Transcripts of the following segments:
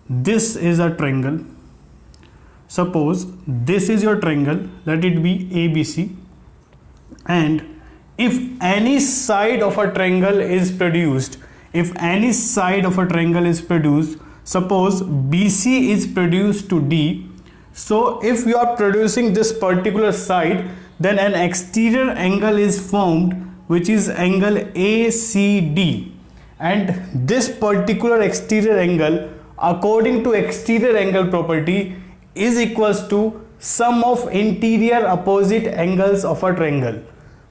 this is a triangle. Suppose this is your triangle, let it be ABC, and if any side of a triangle is produced, suppose BC is produced to D. So if you are producing this particular side, then an exterior angle is formed, which is angle ACD, and this particular exterior angle, according to exterior angle property, is equals to sum of interior opposite angles of a triangle.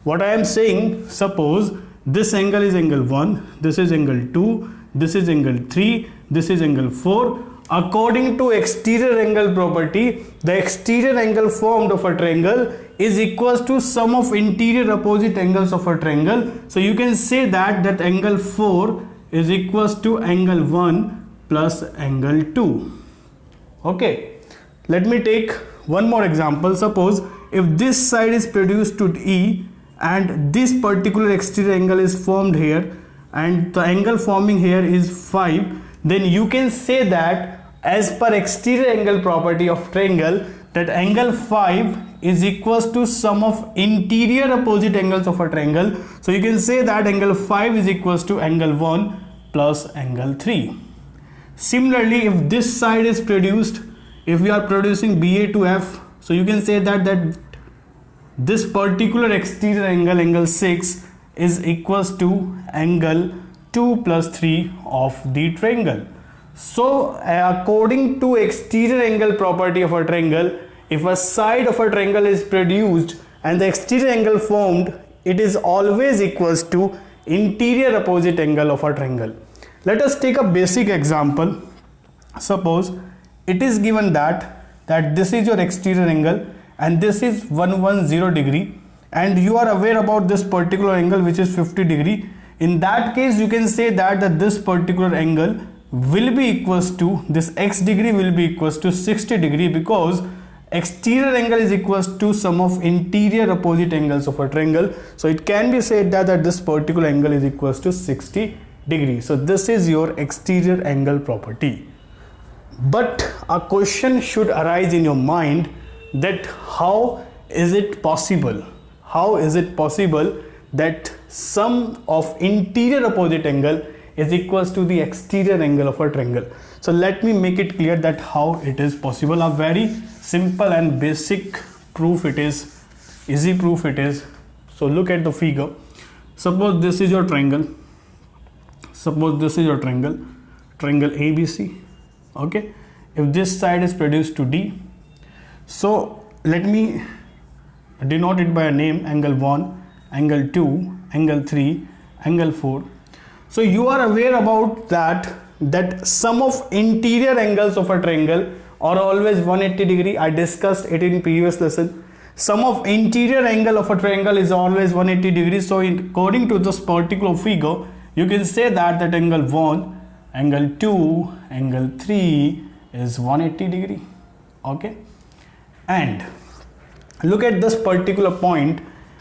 What I am saying, suppose this angle is angle 1, this is angle 2, this is angle 3, this is angle 4. According to exterior angle property, the exterior angle formed of a triangle is equals to sum of interior opposite angles of a triangle. So you can say that angle 4 is equals to angle 1 plus angle 2. Okay, let me take one more example. Suppose if this side is produced to E and this particular exterior angle is formed here and the angle forming here is 5, then you can say that as per exterior angle property of triangle, that angle 5 is equals to sum of interior opposite angles of a triangle. So you can say that angle 5 is equals to angle 1 plus angle 3. Similarly, if this side is produced, if we are producing BA to F, so you can say that this particular exterior angle, angle 6, is equals to angle 2 plus 3 of the triangle. So according to exterior angle property of a triangle, if a side of a triangle is produced and the exterior angle formed, it is always equals to interior opposite angle of a triangle. Let us take a basic example. Suppose it is given that this is your exterior angle and this is 110 degree, and you are aware about this particular angle which is 50 degree. In that case, you can say that this particular angle will be equals to, this x degree will be equals to 60 degree, because exterior angle is equals to sum of interior opposite angles of a triangle. So it can be said that this particular angle is equals to 60 degree. So this is your exterior angle property. But a question should arise in your mind that how is it possible that sum of interior opposite angle is equals to the exterior angle of a triangle. So let me make it clear that how it is possible. A very simple and basic proof it is, easy proof it is. So look at the figure. Suppose this is your triangle, triangle ABC. Okay, if this side is produced to D, so let me denote it by a name, angle 1, angle 2, angle 3, angle 4. So you are aware about that sum of interior angles of a triangle are always 180 degree. I discussed it in previous lesson. Sum of interior angle of a triangle is always 180 degrees. So according to this particular figure, you can say that angle 1, angle 2, angle 3 is 180 degree. Okay, and look at this particular point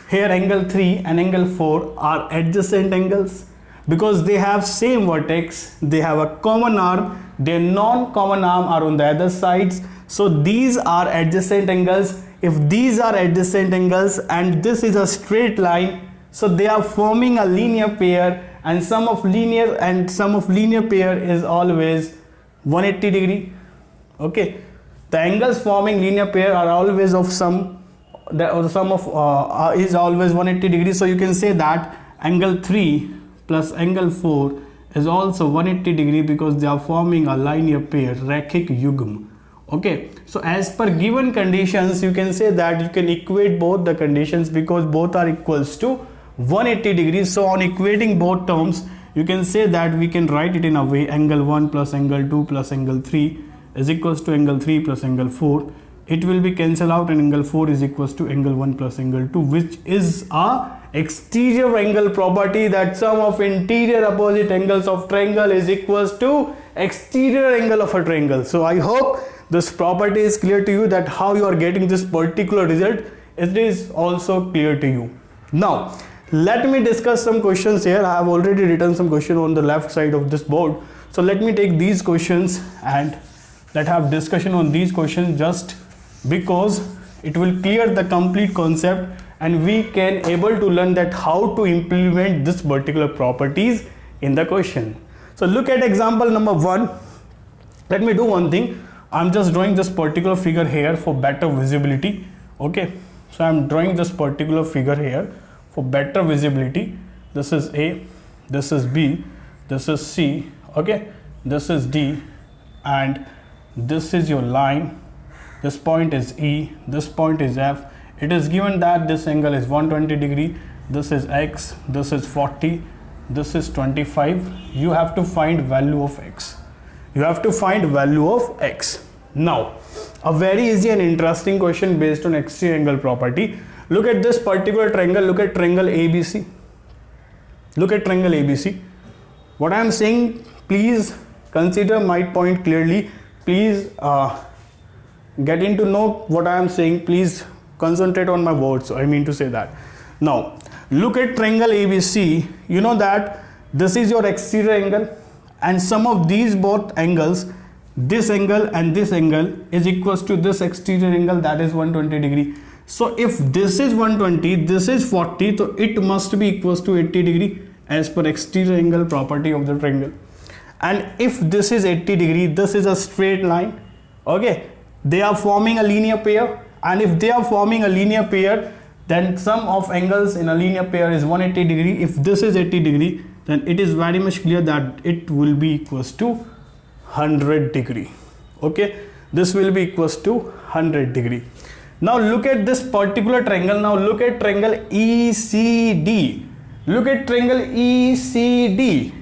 here. Angle 3 and angle 4 are adjacent angles because they have same vertex, they have a common arm, their non-common arm are on the other sides. So these are adjacent angles. If these are adjacent angles and this is a straight line, so they are forming a linear pair, and sum of linear pair is always 180 degree. Okay, the angles forming linear pair are always of sum, the sum of is always 180 degrees. So you can say that angle 3 plus angle 4 is also 180 degree because they are forming a linear pair, Rakhik Yugam. Okay, so as per given conditions, you can say that you can equate both the conditions because both are equals to 180 degrees. So on equating both terms, you can say that we can write it in a way, angle 1 plus angle 2 plus angle 3 is equals to angle 3 plus angle 4. It will be cancelled out and angle 4 is equals to angle 1 plus angle 2, which is a exterior angle property, that sum of interior opposite angles of triangle is equals to exterior angle of a triangle. So I hope this property is clear to you, that how you are getting this particular result, it is also clear to you. Now let me discuss some questions here. I have already written some question on the left side of this board. So let me take these questions and let's have discussion on these questions, just because it will clear the complete concept and we can able to learn that how to implement this particular properties in the question. So look at example number 1. Let me do one thing. I'm just drawing this particular figure here for better visibility. Okay, so I'm drawing this particular figure here for better visibility. This is A, this is B, this is C, okay, this is D, and this is your line. This point is E, this point is F. It is given that this angle is 120 degree, this is X, this is 40, this is 25. You have to find value of X. You have to find value of X. Now, a very easy and interesting question based on exterior angle property. Look at this particular triangle. Look at triangle ABC. Look at triangle ABC. What I am saying, please consider my point clearly. Please get into know what I am saying. Please concentrate on my words. I mean to say that. Now, look at triangle ABC. You know that this is your exterior angle, and sum of these both angles, this angle and this angle, is equals to this exterior angle, that is 120 degree. So if this is 120, this is 40, so it must be equals to 80 degree as per exterior angle property of the triangle. And if this is 80 degree, this is a straight line. Okay, they are forming a linear pair, and if they are forming a linear pair, then sum of angles in a linear pair is 180 degree. If this is 80 degree, then it is very much clear that it will be equals to 100 degree. Okay, this will be equals to 100 degree. Now look at this particular triangle. Now look at triangle ECD. Look at triangle ECD.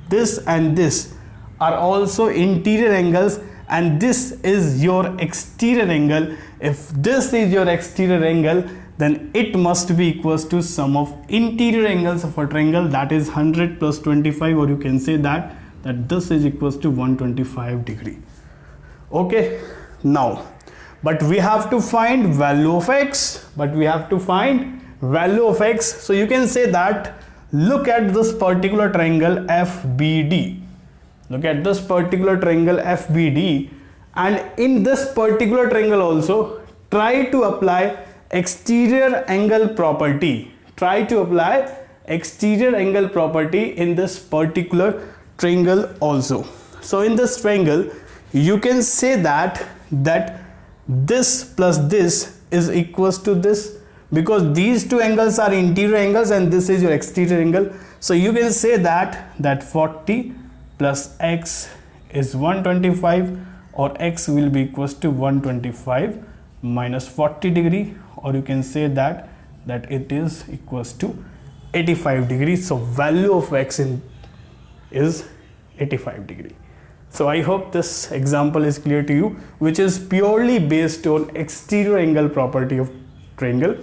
This and this are also interior angles, and this is your exterior angle. If this is your exterior angle, then it must be equals to sum of interior angles of a triangle, that is 100 plus 25, or you can say that this is equals to 125 degree. Okay, now but we have to find value of X. So you can say that, look at this particular triangle FBD. Look at this particular triangle FBD, and in this particular triangle also try to apply exterior angle property. Try to apply exterior angle property in this particular triangle also. So in this triangle, you can say that this plus this is equals to this, because these two angles are interior angles and this is your exterior angle. So you can say that 40 plus X is 125, or X will be equals to 125 minus 40 degree, or you can say that it is equals to 85 degrees. So value of X is 85 degree. So I hope this example is clear to you, which is purely based on exterior angle property of triangle.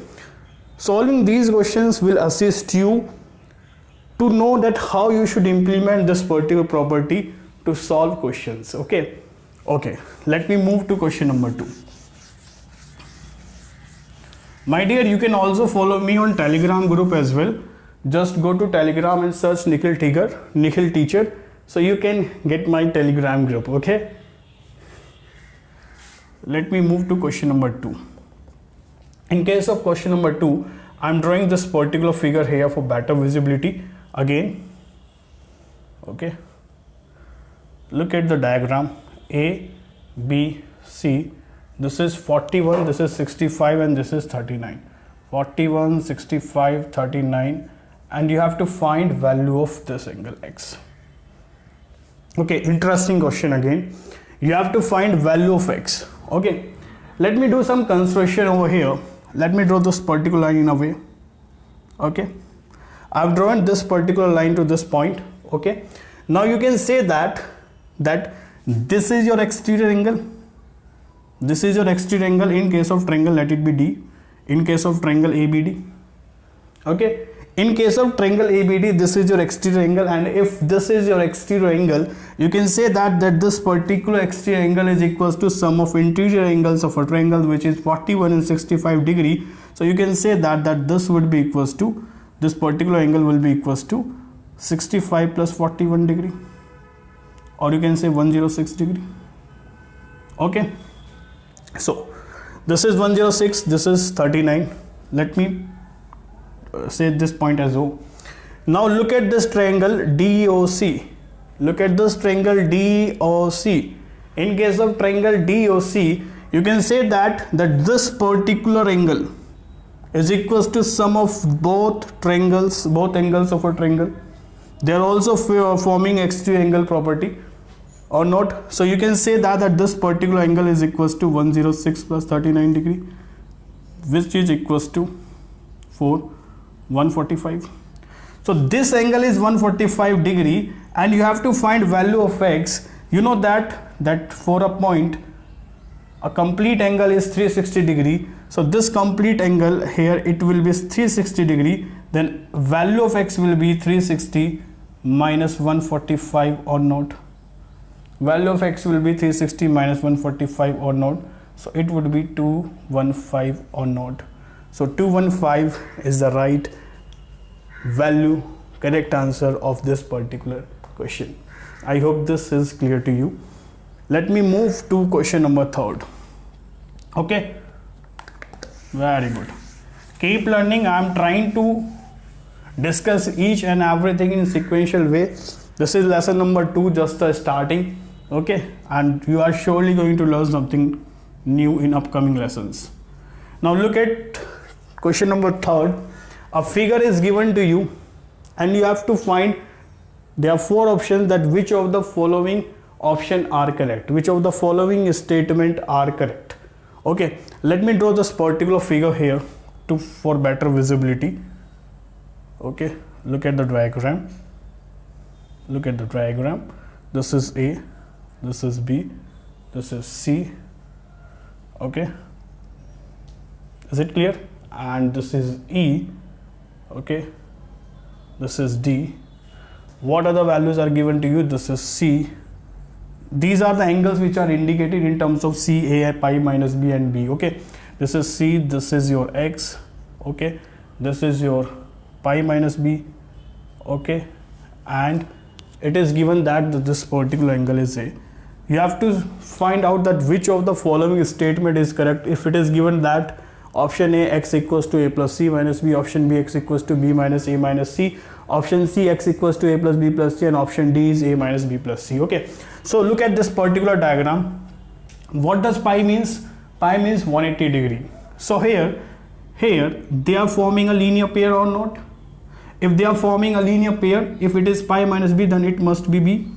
Solving these questions will assist you to know that how you should implement this particular property to solve questions. Okay, let me move to question number 2. My dear, you can also follow me on Telegram group as well. Just go to Telegram and search Nikhil Teacher. So you can get my Telegram group. Okay, let me move to question number 2. In case of question number 2, I'm drawing this particular figure here for better visibility again. Okay, look at the diagram. A, B, C. This is 41, this is 65, and this is 39. 41, 65, 39, and you have to find value of this angle X. Okay, interesting question again. You have to find value of X. Okay, let me do some construction over here. Let me draw this particular line in a way. Okay, I've drawn this particular line to this point. Okay, now you can say that this is your exterior angle. This is your exterior angle. In case of triangle, let it be D. In case of triangle ABD. Okay, in case of triangle ABD, this is your exterior angle, and if this is your exterior angle, you can say that this particular exterior angle is equals to sum of interior angles of a triangle, which is 41 and 65 degree. So you can say that this would be equals to, this particular angle will be equals to 65 plus 41 degree. or you can say 106 degree. Okay, so this is 106, this is 39. Let me say this point as well. Now look at this triangle DOC. Look at this triangle DOC. In case of triangle DOC, you can say that this particular angle is equals to sum of both angles of a triangle. They are also forming exterior angle property or not. So you can say that this particular angle is equals to 106 plus 39 degree, which is equals to 145. So this angle is 145 degree, and you have to find value of x. You know that for a point a complete angle is 360 degree. So this complete angle here, it will be 360 degree. Then value of x will be 360 minus 145 or not. Value of x will be 360 minus 145 or not. So it would be 215 or not. So 215 is the right value, correct answer of this particular question. I hope this is clear to you. Let me move to question number 3. Okay, very good. Keep learning. I am trying to discuss each and everything in sequential way. This is lesson number 2, just the starting. Okay, and you are surely going to learn something new in upcoming lessons. Now look at question number 3. A figure is given to you and you have to find, there are 4 options, that which of the following option are correct, which of the following statement are correct. Okay, let me draw this particular figure here for better visibility. Okay, look at the diagram. Look at the diagram. This is A, this is B, this is C. Okay, is it clear? And this is E. Okay, this is D. What other values are given to you? This is C. These are the angles which are indicated in terms of C, A, pi minus B and B. Okay, this is C, this is your X. Okay, this is your pi minus B. Okay, and it is given that this particular angle is A. You have to find out that which of the following statement is correct. If it is given that option A, x equals to A plus C minus B, option B, x equals to B minus A minus C, option C, x equals to A plus B plus C, and option D is A minus B plus C. Okay, so look at this particular diagram. What does pi means? Pi means 180 degree. So here they are forming a linear pair or not? If they are forming a linear pair, if it is pi minus B, then it must be B.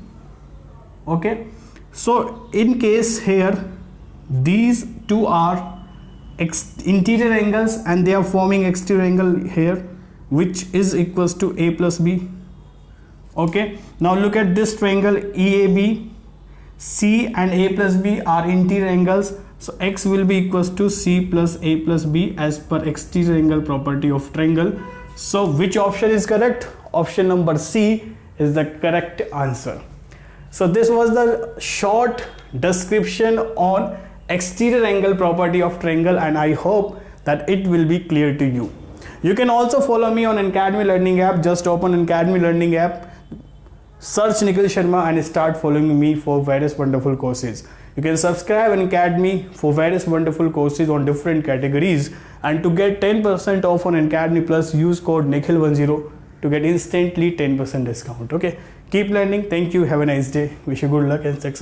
Okay, so in case here these two are interior angles and they are forming exterior angle here, which is equals to A plus B. Okay, now look at this triangle EAB. C and A plus B are interior angles, so x will be equals to C plus A plus B as per exterior angle property of triangle. So which option is correct? Option number C is the correct answer. So this was the short description on exterior angle property of triangle, and I hope that it will be clear to you. You can also follow me on Academy Learning app. Just open Academy Learning app, search Nikhil Sharma and start following me for various wonderful courses. You can subscribe in Academy for various wonderful courses on different categories, and to get 10% off on Academy Plus, use code Nikhil10 to get instantly 10% discount. Okay, keep learning. Thank you. Have a nice day. Wish you good luck and success.